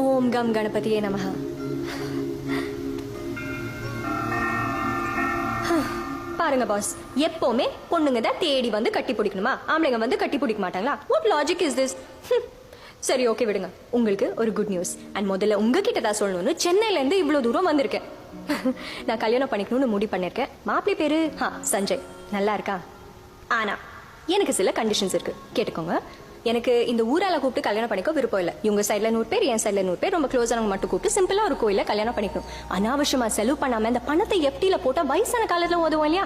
ஓம் come கணபதியே நமஹ. பாருங்க பாஸ், எப்பவுமே பொண்ணுங்க தான் தேடி வந்து கட்டி பிடிக்கணுமா, ஆம்பளைங்க வந்து கட்டி பிடிக்க மாட்டாங்களா? What logic is this? சரி, ஓகே விடுங்க. உங்களுக்கு ஒரு குட் நியூஸ். அண்ட் முதல்ல உங்ககிட்ட தான் சொல்லணும்னு சென்னையில இருந்து இவ்வளவு தூரம் வந்திருக்கேன். நான் கல்யாணம் பண்ணிக்கணும்னு முடிவு பண்ணிருக்கேன். மாப்பிள்ளை பேரு சஞ்சய். நல்லா இருக்கா? ஆனா எனக்கு சில கண்டிஷன்ஸ் இருக்கு, கேட்டுக்கோங்க. எனக்கு இந்த ஊரால கூப்பிட்டு கல்யாணம் பண்ணிக்க விருப்பம் இல்ல. இவங்க சைட்ல 100 பேர், என் சைட்ல 100 பேர், ரொம்ப க்ளோஸானவங்க மட்டும் கூப்பிட்டு சிம்பிளா ஒரு கோயில கல்யாணம் பண்ணிக்கணும். அனாவசியமா செலவு பண்ணாம இந்த பணத்தை எஃப்டில போட்டா வயசான காலத்துல உதவும் இல்லையா?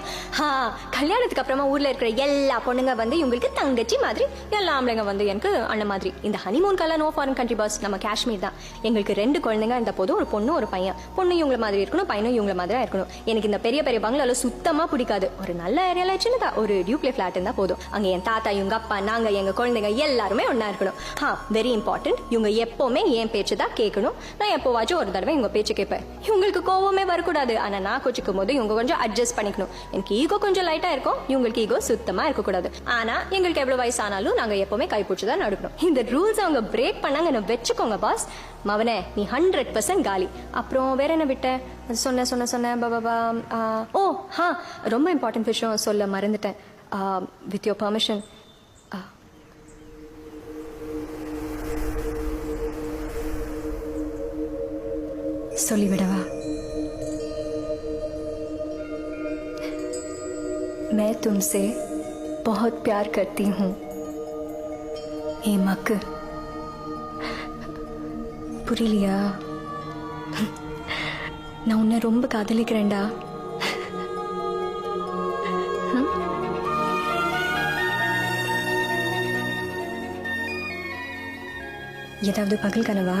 கல்யாணத்துக்கு அப்புறமா ஊர்ல இருக்கிற எல்லா பொண்ணுங்க வந்து இவங்களுக்கு தங்கச்சி மாதிரி, எல்லா ஆம்பளைங்க வந்து எனக்கு அண்ணன் மாதிரி. இந்த ஹனிமூன் கால நோ ஃபாரின் கண்ட்ரி பாஸ், நம்ம காஷ்மீர் தான். எங்களுக்கு 2 குழந்தைங்க இந்த போதும், ஒரு பொண்ணு ஒரு பையன். பொண்ணு இவங்கள மாதிரி இருக்கணும், பையனும் இவங்கள மாதிரி இருக்கணும். எனக்கு இந்த பெரிய பெரிய பங்களால சுத்தமா பிடிக்காது. ஒரு நல்ல ஏரியால சின்னதா ஒரு டியூப்ளே பிளாட் இருந்தா போதும். அங்க என் தாத்தா, இவங்க அப்பா, நாங்க, எங்க குழந்தைங்க எல்லாருமே ஒன்னா இருக்கணும். Very important. இவங்க எப்பவுமே என் பேச்சு தான் கேட்கணும். நான் எப்போவாச்சும் ஒரு தடவை இவங்க பேச்சு கேட்பேன். இவங்களுக்கு கோவமே வரக்கூடாது. ஆனா நான் கோச்சிக்கும் போது இவங்க கொஞ்சம் அட்ஜஸ்ட் பண்ணிக்கணும். எனக்கு ஈகோ கொஞ்சம் லைட்டா இருக்கும், இவங்களுக்கு ஈகோ சுத்தமா இருக்கக்கூடாது. ஆனா எங்களுக்கு எவ்வளவு வயசானாலும் நாங்க எப்பவுமே கைப்பிடிச்சுதான் நடக்கணும். இந்த ரூல்ஸ் அவங்க பிரேக் பண்ணாங்க வச்சுக்கோங்க பாஸ். மவனே, நீ 100% காலி. அப்புறம் வேற என்ன விட்ட? சொன்ன பாபா. ரொம்ப இம்பார்ட்டன்ட் விஷயம் சொல்ல மறந்துட்டேன். வித் யோர் பர்மிஷன், சொல்லிவிடவா? मैं तुमसे बहुत प्यार करती हूँ ए मक. புரியலையா? நான் உன்னை ரொம்ப காதலிக்கிறேன்டா. ஏதாவது பகல் கனவா?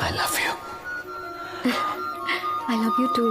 I love you. I love you too.